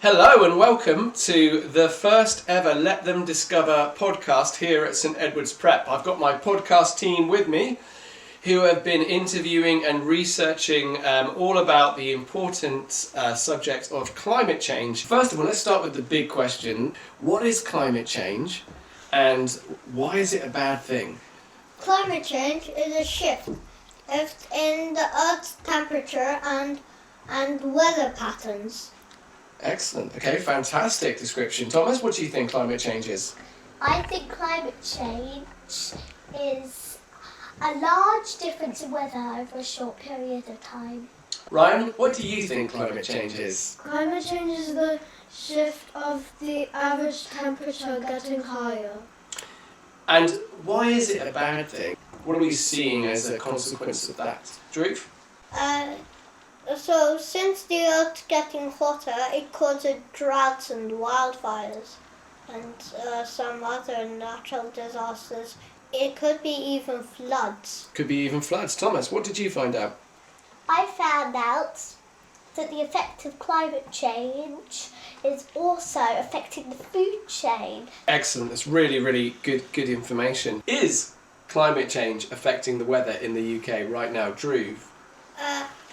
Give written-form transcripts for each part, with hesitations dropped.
Hello and welcome to the first ever Let Them Discover podcast here at St Edward's Prep. I've got my podcast team with me who have been interviewing and researching all about the important subject of climate change. First of all, let's start with the big question. What is climate change and why is it a bad thing? Climate change is a shift in the Earth's temperature and weather patterns. Excellent. Okay, fantastic description. Thomas, what do you think climate change is? I think climate change is a large difference in weather over a short period of time. Ryan, what do you think climate change is? Climate change is the shift of the average temperature getting higher. And why is it a bad thing? What are we seeing as a consequence of that? Drew? So since the Earth's getting hotter, it causes droughts and wildfires and some other natural disasters. It could be even floods. Could be even floods. Thomas, what did you find out? I found out that the effect of climate change is also affecting the food chain. Excellent. That's really, really good information. Is climate change affecting the weather in the UK right now? Drew?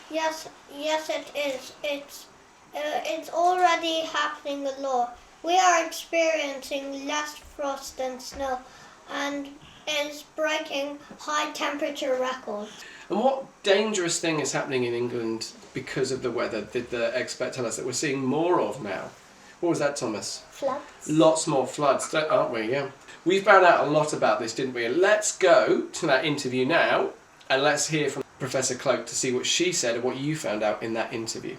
Yes, it is. It's already happening a lot. We are experiencing less frost and snow, and is breaking high temperature records. And what dangerous thing is happening in England because of the weather did the expert tell us that we're seeing more of now? What was that, Thomas? Floods. Lots more floods, aren't we? Yeah. We found out a lot about this, didn't we? Let's go to that interview now and let's hear from Professor Cloke to see what she said and what you found out in that interview.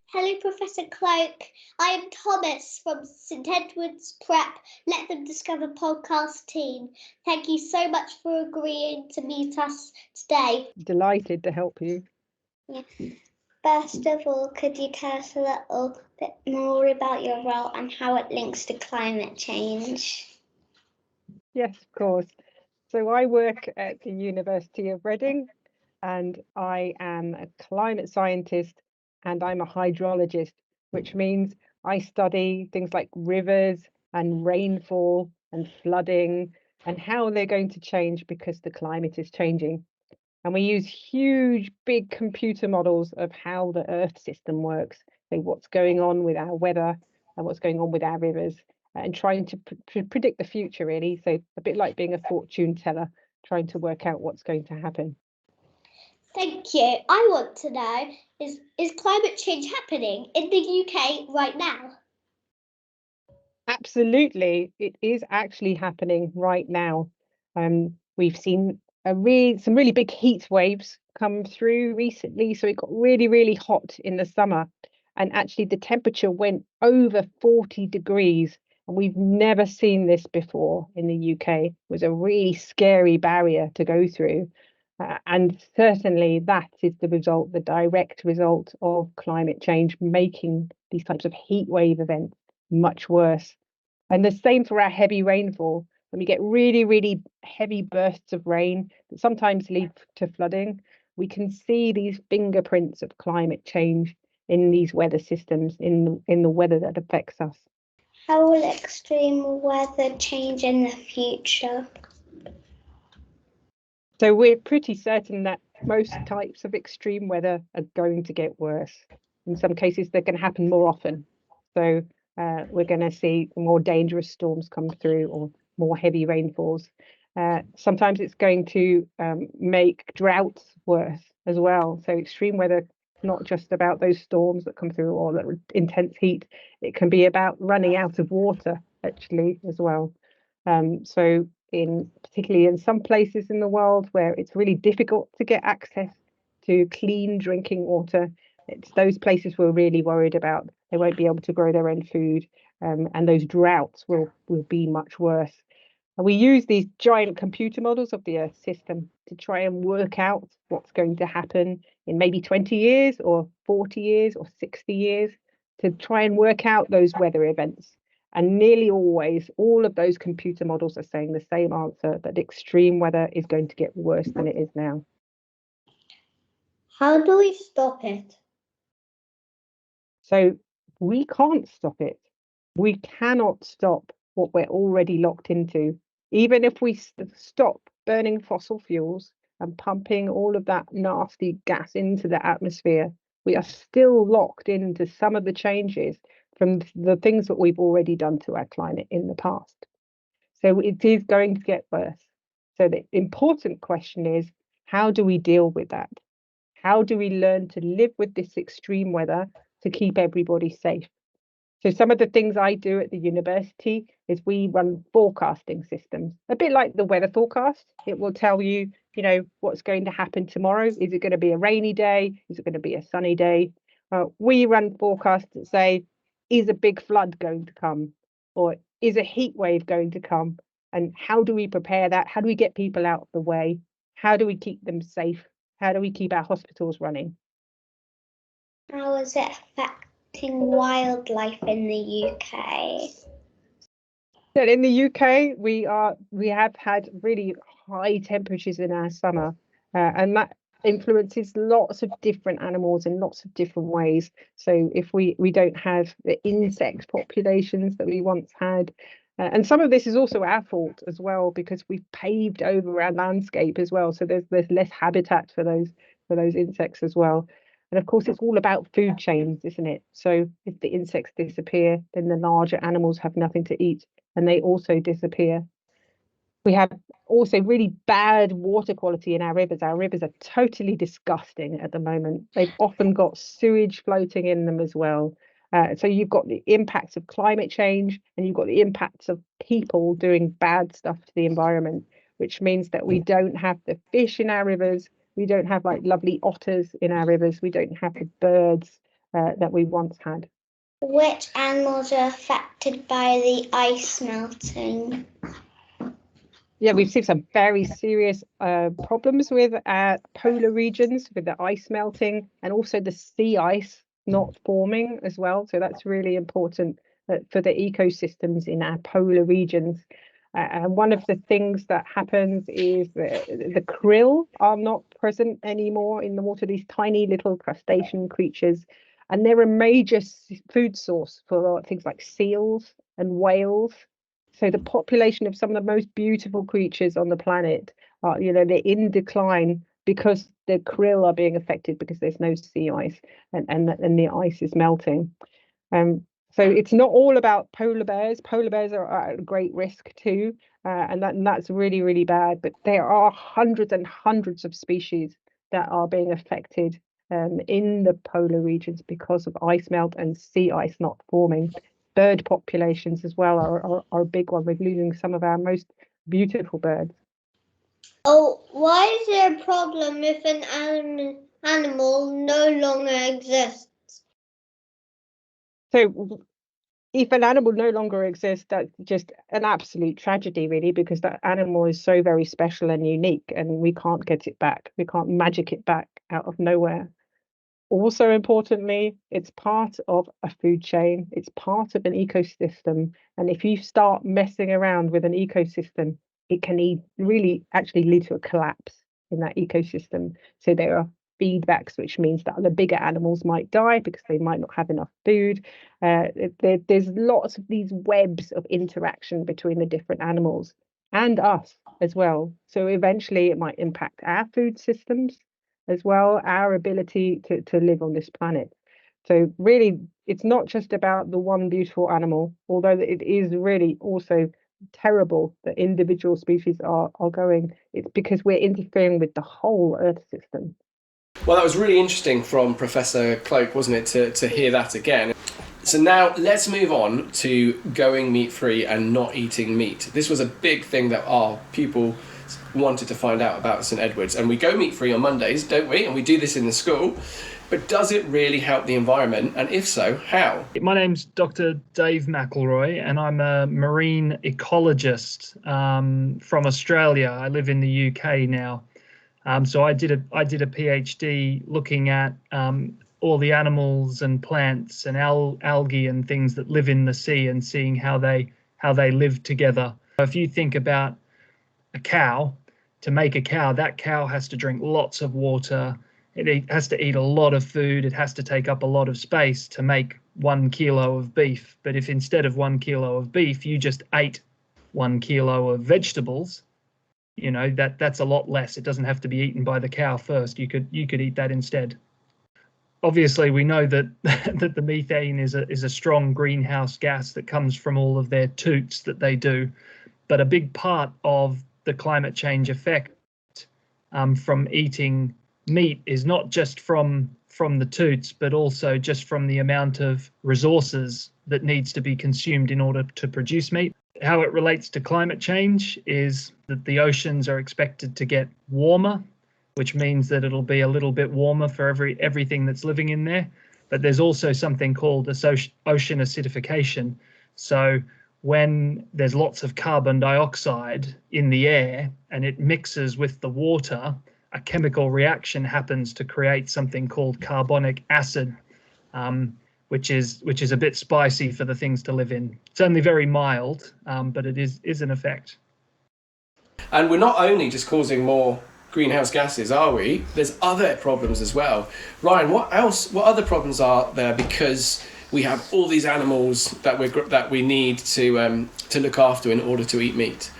Hello, Professor Cloke. I am Thomas from St Edward's Prep Let Them Discover podcast team. Thank you so much for agreeing to meet us today. Delighted to help you. Yeah. First of all, could you tell us a little bit more about your role and how it links to climate change? Yes, of course. So I work at the University of Reading and I am a climate scientist and I'm a hydrologist, which means I study things like rivers and rainfall and flooding and how they're going to change because the climate is changing. And we use huge, big computer models of how the Earth system works, so what's going on with our weather and what's going on with our rivers, and trying to predict the future, really. So a bit like being a fortune teller, trying to work out what's going to happen. Thank you. I want to know, is climate change happening in the UK right now? Absolutely, it is actually happening right now. We've seen some really big heat waves come through recently, so it got really, really hot in the summer, and actually the temperature went over 40 degrees, and we've never seen this before in the UK. It was a really scary barrier to go through, and certainly that is the direct result of climate change making these types of heat wave events much worse. And the same for our heavy rainfall. When we get really, really heavy bursts of rain that sometimes lead to flooding, we can see these fingerprints of climate change in these weather systems, in the weather that affects us. How will extreme weather change in the future? So we're pretty certain that most types of extreme weather are going to get worse. In some cases, they're going to happen more often. So we're going to see more dangerous storms come through or more heavy rainfalls. Sometimes it's going to make droughts worse as well. So extreme weather, not just about those storms that come through or that intense heat. It can be about running out of water, actually, as well. So particularly in some places in the world where it's really difficult to get access to clean drinking water, it's those places we're really worried about. They won't be able to grow their own food, and those droughts will be much worse. And we use these giant computer models of the Earth system to try and work out what's going to happen in maybe 20 years or 40 years or 60 years, to try and work out those weather events. And nearly always, all of those computer models are saying the same answer, that extreme weather is going to get worse than it is now. How do we stop it? So we can't stop it. We cannot stop what we're already locked into. Even if we stop burning fossil fuels and pumping all of that nasty gas into the atmosphere, we are still locked into some of the changes from the things that we've already done to our climate in the past. So it is going to get worse. So the important question is, how do we deal with that? How do we learn to live with this extreme weather to keep everybody safe? So some of the things I do at the university is we run forecasting systems, a bit like the weather forecast. It will tell you, what's going to happen tomorrow. Is it going to be a rainy day? Is it going to be a sunny day? We run forecasts that say, is a big flood going to come? Or is a heat wave going to come? And how do we prepare that? How do we get people out of the way? How do we keep them safe? How do we keep our hospitals running? How is it affecting wildlife in the UK? So in the UK, we have had really high temperatures in our summer, and that influences lots of different animals in lots of different ways. So if we don't have the insect populations that we once had, and some of this is also our fault as well, because we've paved over our landscape as well. So there's less habitat for those insects as well. And of course, it's all about food chains, isn't it? So if the insects disappear, then the larger animals have nothing to eat, and they also disappear. We have also really bad water quality in our rivers. Our rivers are totally disgusting at the moment. They've often got sewage floating in them as well. So you've got the impacts of climate change, and you've got the impacts of people doing bad stuff to the environment, which means that we don't have the fish in our rivers. We don't have like lovely otters in our rivers. We don't have the birds that we once had. Which animals are affected by the ice melting? Yeah, we've seen some very serious problems with polar regions, with the ice melting, and also the sea ice not forming as well. So that's really important for the ecosystems in our polar regions. And one of the things that happens is the krill are not present anymore in the water, these tiny little crustacean creatures. And they're a major food source for things like seals and whales. So the population of some of the most beautiful creatures on the planet are, they're in decline because the krill are being affected because there's no sea ice and the ice is melting. So it's not all about polar bears. Polar bears are at great risk too, and that's really, really bad. But there are hundreds and hundreds of species that are being affected in the polar regions because of ice melt and sea ice not forming. Bird populations as well are a big one. We're losing some of our most beautiful birds. Oh, why is there a problem if an animal no longer exists? So if an animal no longer exists, that's just an absolute tragedy, really, because that animal is so very special and unique, and we can't get it back. We can't magic it back out of nowhere. Also importantly, it's part of a food chain. It's part of an ecosystem. And if you start messing around with an ecosystem, it can really actually lead to a collapse in that ecosystem. So there are feedbacks, which means that the bigger animals might die because they might not have enough food. There's lots of these webs of interaction between the different animals and us as well. So eventually it might impact our food systems as well, our ability to live on this planet. So really, it's not just about the one beautiful animal, although it is really also terrible that individual species are going. It's because we're interfering with the whole Earth system. Well, that was really interesting from Professor Cloke, wasn't it, to hear that again. So now let's move on to going meat-free and not eating meat. This was a big thing that our pupils wanted to find out about St Edward's, and we go meat-free on Mondays, don't we? And we do this in the school. But does it really help the environment? And if so, how? My name's Dr. Dave McElroy, and I'm a marine ecologist from Australia. I live in the UK now. So I did a PhD looking at all the animals and plants and algae and things that live in the sea, and seeing how they live together. If you think about a cow, to make a cow, that cow has to drink lots of water, has to eat a lot of food. It has to take up a lot of space to make 1 kilo of beef. But if instead of 1 kilo of beef, you just ate 1 kilo of vegetables, that's a lot less. It doesn't have to be eaten by the cow first. You could eat that instead. Obviously, we know that that the methane is a strong greenhouse gas that comes from all of their toots that they do. But a big part of the climate change effect from eating meat is not just from the toots, but also just from the amount of resources that needs to be consumed in order to produce meat. How it relates to climate change is that the oceans are expected to get warmer, which means that it'll be a little bit warmer for everything that's living in there. But there's also something called ocean acidification. So when there's lots of carbon dioxide in the air and it mixes with the water, a chemical reaction happens to create something called carbonic acid, which is a bit spicy for the things to live in. It's only very mild, but it is an effect. And we're not only just causing more greenhouse gases, are we? There's other problems as well. Ryan, what other problems are there, because we have all these animals that we need to look after in order to eat meat?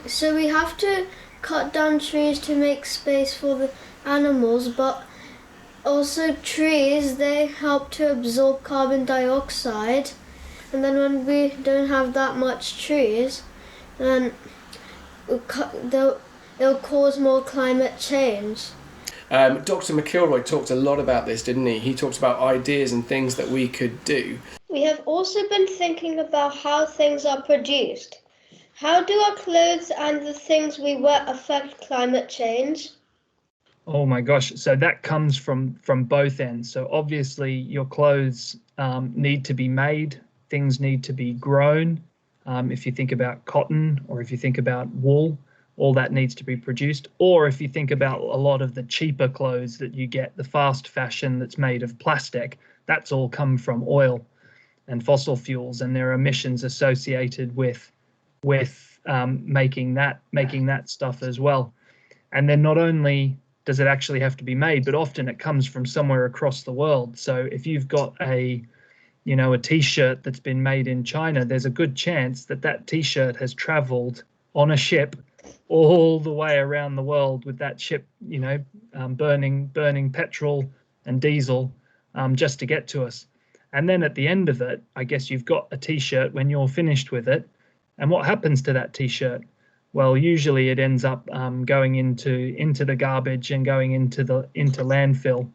So we have to cut down trees to make space for the animals, but also trees, they help to absorb carbon dioxide, and then when we don't have that much trees, then it'll cause more climate change. Dr. McElroy talked a lot about this, didn't he? He talked about ideas and things that we could do. We have also been thinking about how things are produced. How do our clothes and the things we wear affect climate change? Oh my gosh, so that comes from both ends. So obviously your clothes need to be made, things need to be grown. If you think about cotton, or if you think about wool, all that needs to be produced. Or if you think about a lot of the cheaper clothes that you get, the fast fashion that's made of plastic, that's all come from oil and fossil fuels, and there are emissions associated with making that stuff as well. And then not only does it actually have to be made, but often it comes from somewhere across the world. So if you've got a t-shirt that's been made in China, there's a good chance that t-shirt has traveled on a ship all the way around the world, with that ship, burning petrol and diesel just to get to us. And then at the end of it, I guess you've got a t-shirt when you're finished with it. And what happens to that t-shirt? Well, usually it ends up going into the garbage and going into landfill,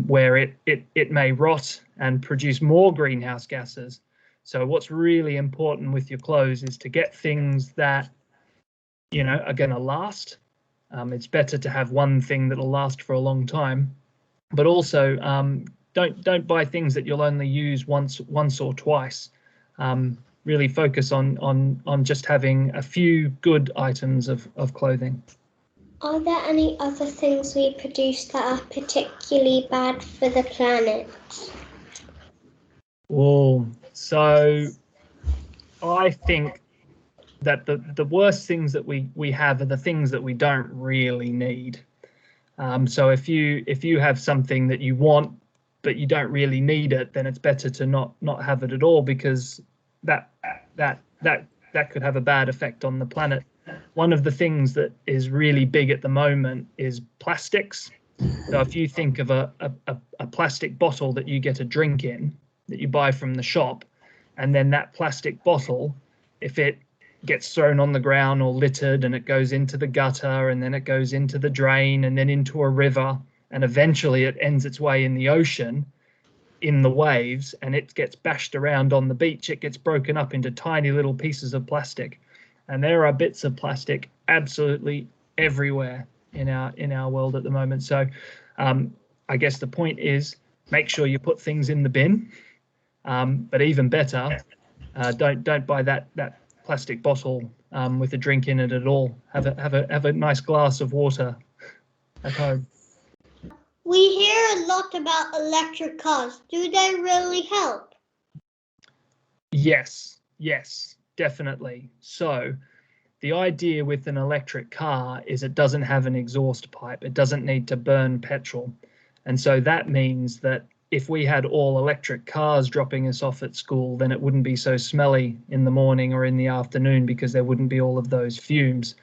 where it may rot and produce more greenhouse gases. So what's really important with your clothes is to get things that are going to last. It's better to have one thing that'll last for a long time, but also don't buy things that you'll only use once or twice. Really focus on just having a few good items of clothing. Are there any other things we produce that are particularly bad for the planet? Oh, so I think that the worst things that we have are the things that we don't really need. So if you have something that you want but you don't really need it, then it's better to not have it at all, because that could have a bad effect on the planet. One of the things that is really big at the moment is plastics. So if you think of a plastic bottle that you get a drink in, that you buy from the shop, and then that plastic bottle, if it gets thrown on the ground or littered, and it goes into the gutter, and then it goes into the drain, and then into a river, and eventually it ends its way in the ocean, in the waves, and it gets bashed around on the beach, it gets broken up into tiny little pieces of plastic. And there are bits of plastic absolutely everywhere in our world at the moment. So I guess the point is, make sure you put things in the bin, but even better, don't buy that plastic bottle with a drink in it at all. Have a nice glass of water at home. We hear a lot about electric cars. Do they really help? Yes, definitely. So the idea with an electric car is it doesn't have an exhaust pipe. It doesn't need to burn petrol. And so that means that if we had all electric cars dropping us off at school, then it wouldn't be so smelly in the morning or in the afternoon because there wouldn't be all of those fumes.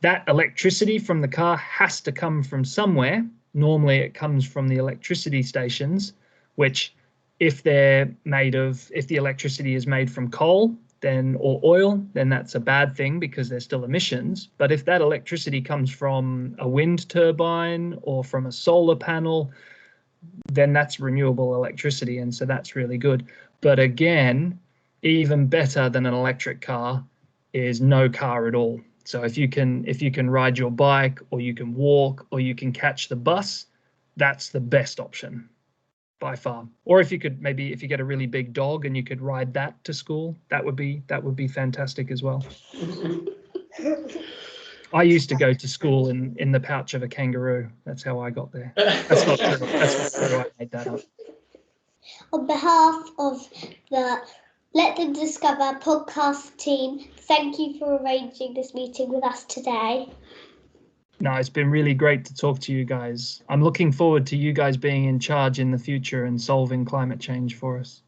That electricity from the car has to come from somewhere. Normally it comes from the electricity stations, which if the electricity is made from coal, or oil, then that's a bad thing because there's still emissions. But if that electricity comes from a wind turbine or from a solar panel, then that's renewable electricity, and so that's really good. But again, even better than an electric car is no car at all. So if you can ride your bike, or you can walk, or you can catch the bus, that's the best option by far. Or if you get a really big dog and you could ride that to school, that would be fantastic as well. I used to go to school in the pouch of a kangaroo. That's how I got there. That's not true. That's not true. I made that up. On behalf of the Let Them Discover podcast team, thank you for arranging this meeting with us today. No, it's been really great to talk to you guys. I'm looking forward to you guys being in charge in the future and solving climate change for us.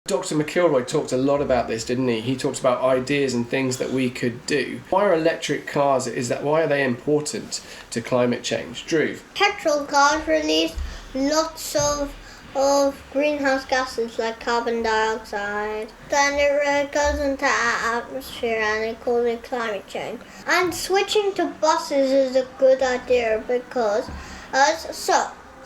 Dr. McElroy talked a lot about this, didn't he? He talked about ideas and things that we could do. Why are electric cars, why are they important to climate change? Drew? Petrol cars release lots of greenhouse gases like carbon dioxide. Then it goes into our atmosphere and it causes climate change. And switching to buses is a good idea because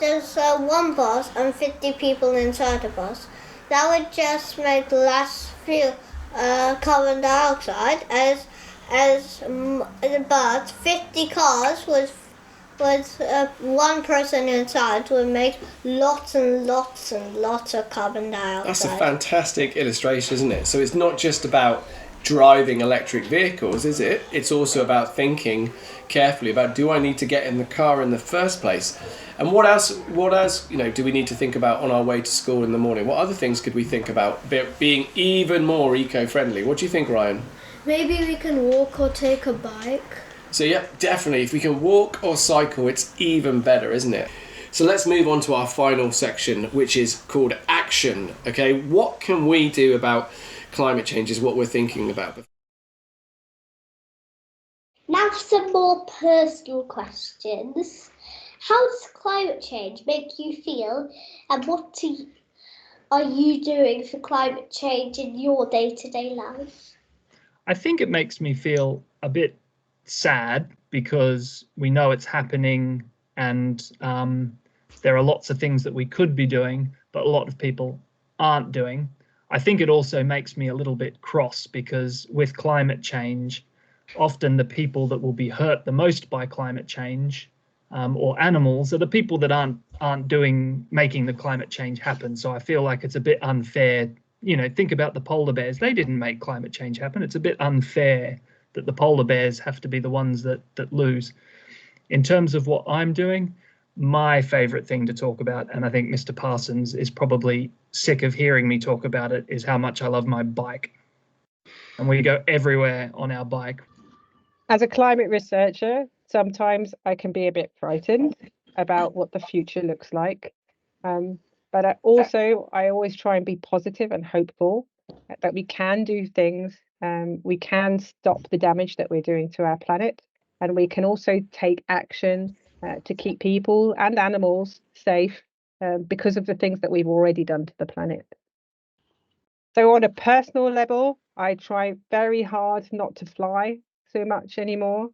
there's one bus and 50 people inside the bus. That would just make less carbon dioxide but 50 cars with one person inside would make lots and lots and lots of carbon dioxide. That's a fantastic illustration, isn't it? So it's not just about driving electric vehicles, is it? It's also about thinking carefully about, do I need to get in the car in the first place? And what else, do we need to think about on our way to school in the morning? What other things could we think about being even more eco-friendly? What do you think, Ryan? Maybe we can walk or take a bike. So yeah, definitely. If we can walk or cycle, it's even better, isn't it? So let's move on to our final section, which is called action. Okay, what can we do about climate change is what we're thinking about. Now some more personal questions. How does climate change make you feel, and what are you doing for climate change in your day-to-day life? I think it makes me feel a bit sad because we know it's happening, and there are lots of things that we could be doing, but a lot of people aren't doing. I think it also makes me a little bit cross because with climate change, often the people that will be hurt the most by climate change or animals are the people that aren't making the climate change happen. So I feel like it's a bit unfair. Think about the polar bears. They didn't make climate change happen. It's a bit unfair that the polar bears have to be the ones that lose. In terms of what I'm doing, my favorite thing to talk about, and I think Mr. Parsons is probably sick of hearing me talk about it, is how much I love my bike. And we go everywhere on our bike. As a climate researcher, sometimes I can be a bit frightened about what the future looks like. But I always try and be positive and hopeful that we can do things. We can stop the damage that we're doing to our planet, and we can also take action to keep people and animals safe because of the things that we've already done to the planet. So on a personal level, I try very hard not to fly so much anymore.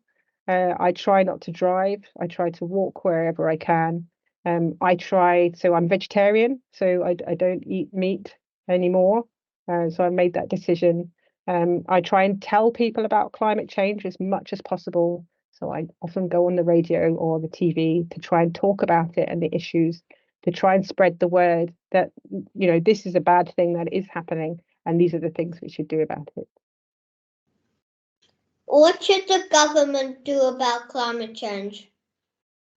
I try not to drive. I try to walk wherever I can. I'm vegetarian, so I don't eat meat anymore. So I made that decision. I try and tell people about climate change as much as possible. So I often go on the radio or the TV to try and talk about it and the issues, to try and spread the word that, this is a bad thing that is happening and these are the things we should do about it. What should the government do about climate change?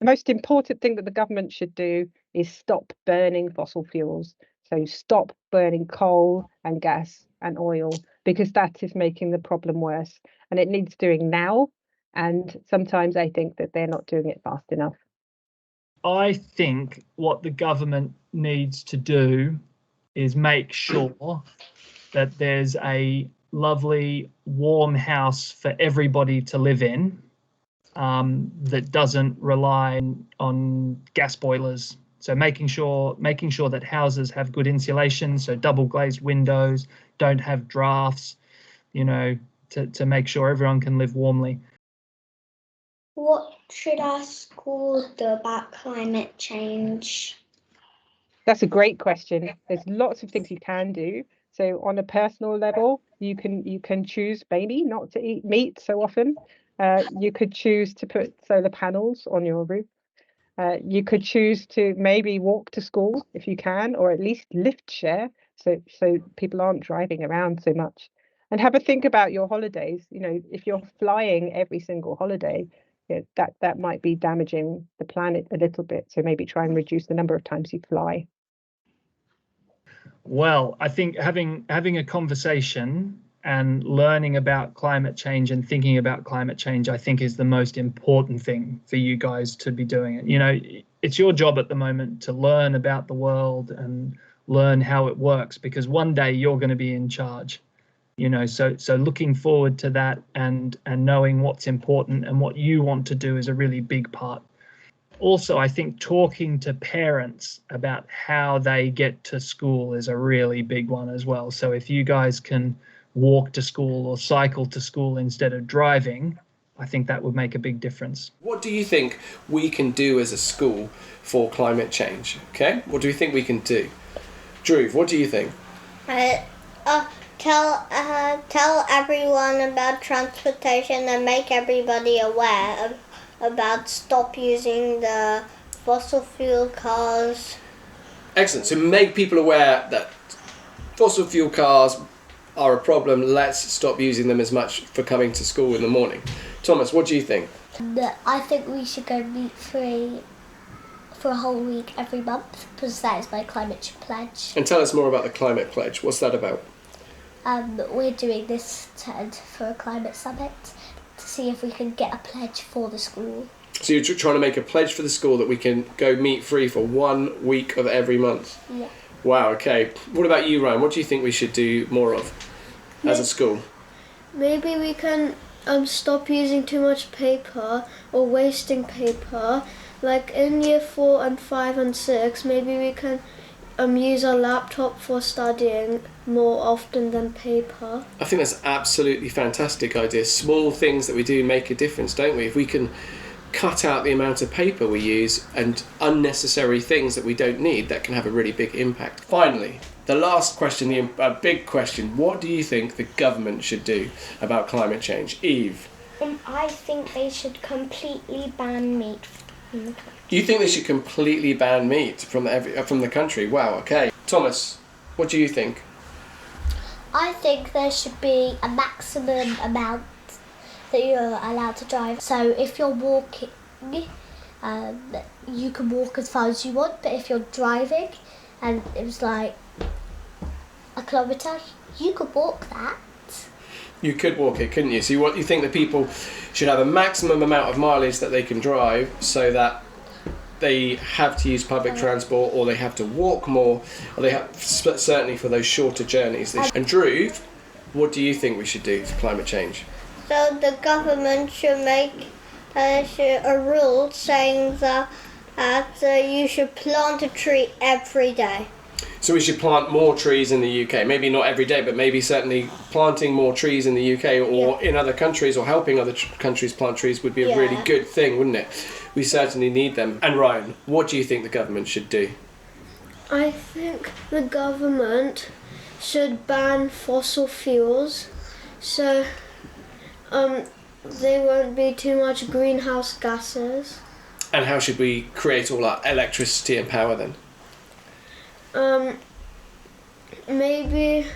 The most important thing that the government should do is stop burning fossil fuels. So stop burning coal and gas and oil, because that is making the problem worse. And it needs doing now. And sometimes I think that they're not doing it fast enough. I think what the government needs to do is make sure that there's a lovely warm house for everybody to live in, that doesn't rely on gas boilers. So making sure that houses have good insulation, so double glazed windows, don't have drafts, to make sure everyone can live warmly. What should our schools do about climate change? That's a great question. There's lots of things you can do. So on a personal level, you can choose maybe not to eat meat so often. You could choose to put solar panels on your roof. You could choose to maybe walk to school if you can, or at least lift share, so people aren't driving around so much. And have a think about your holidays. If you're flying every single holiday, that might be damaging the planet a little bit. So maybe try and reduce the number of times you fly. Well, I think having a conversation and learning about climate change and thinking about climate change, I think, is the most important thing for you guys to be doing it. It's your job at the moment to learn about the world and learn how it works, because one day you're going to be in charge. So looking forward to that and knowing what's important and what you want to do is a really big part. Also, I think talking to parents about how they get to school is a really big one as well. So if you guys can walk to school or cycle to school instead of driving, I think that would make a big difference. What do you think we can do as a school for climate change? Okay, what do you think we can do? Drew, what do you think? Tell everyone about transportation and make everybody aware about stop using the fossil fuel cars. Excellent. So make people aware that fossil fuel cars are a problem. Let's stop using them as much for coming to school in the morning. Thomas, what do you think? I think we should go meat-free for a whole week every month, because that is my climate pledge. And tell us more about the climate pledge. What's that about? We're doing this for a climate summit to see if we can get a pledge for the school. So you're trying to make a pledge for the school that we can go meat-free for 1 week of every month? Yeah. Wow, okay. What about you, Ryan? What do you think we should do more of as a school? Maybe we can stop using too much paper or wasting paper. Like in year 4 and 5 and 6, maybe we can use our laptop for studying more often than paper. I think that's an absolutely fantastic idea. Small things that we do make a difference, don't we? If we can cut out the amount of paper we use and unnecessary things that we don't need, that can have a really big impact. Finally, the last question, the big question, what do you think the government should do about climate change? Eve? I think they should completely ban meat from the country. You think they should completely ban meat from the country? Wow, okay. Thomas, what do you think? I think there should be a maximum amount that you're allowed to drive. So if you're walking, you can walk as far as you want, but if you're driving and it was like a kilometre, you could walk that. You could walk it, couldn't you? So you think that people should have a maximum amount of mileage that they can drive, so that they have to use public transport, or they have to walk more, or they have, certainly for those shorter journeys. And Drew, what do you think we should do for climate change? So the government should make a rule saying that you should plant a tree every day. So we should plant more trees in the UK. Maybe not every day, but maybe certainly planting more trees in the UK or in other countries, or helping other countries plant trees would be a really good thing, wouldn't it? We certainly need them. And Ryan, what do you think the government should do? I think the government should ban fossil fuels, so there won't be too much greenhouse gases. And how should we create all our electricity and power then? Maybe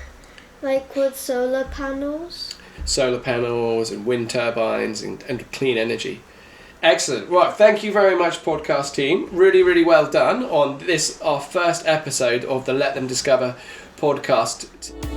like with solar panels. Solar panels and wind turbines and clean energy. Excellent. Right, thank you very much, podcast team. Really, really well done on this, our first episode of the Let Them Discover podcast.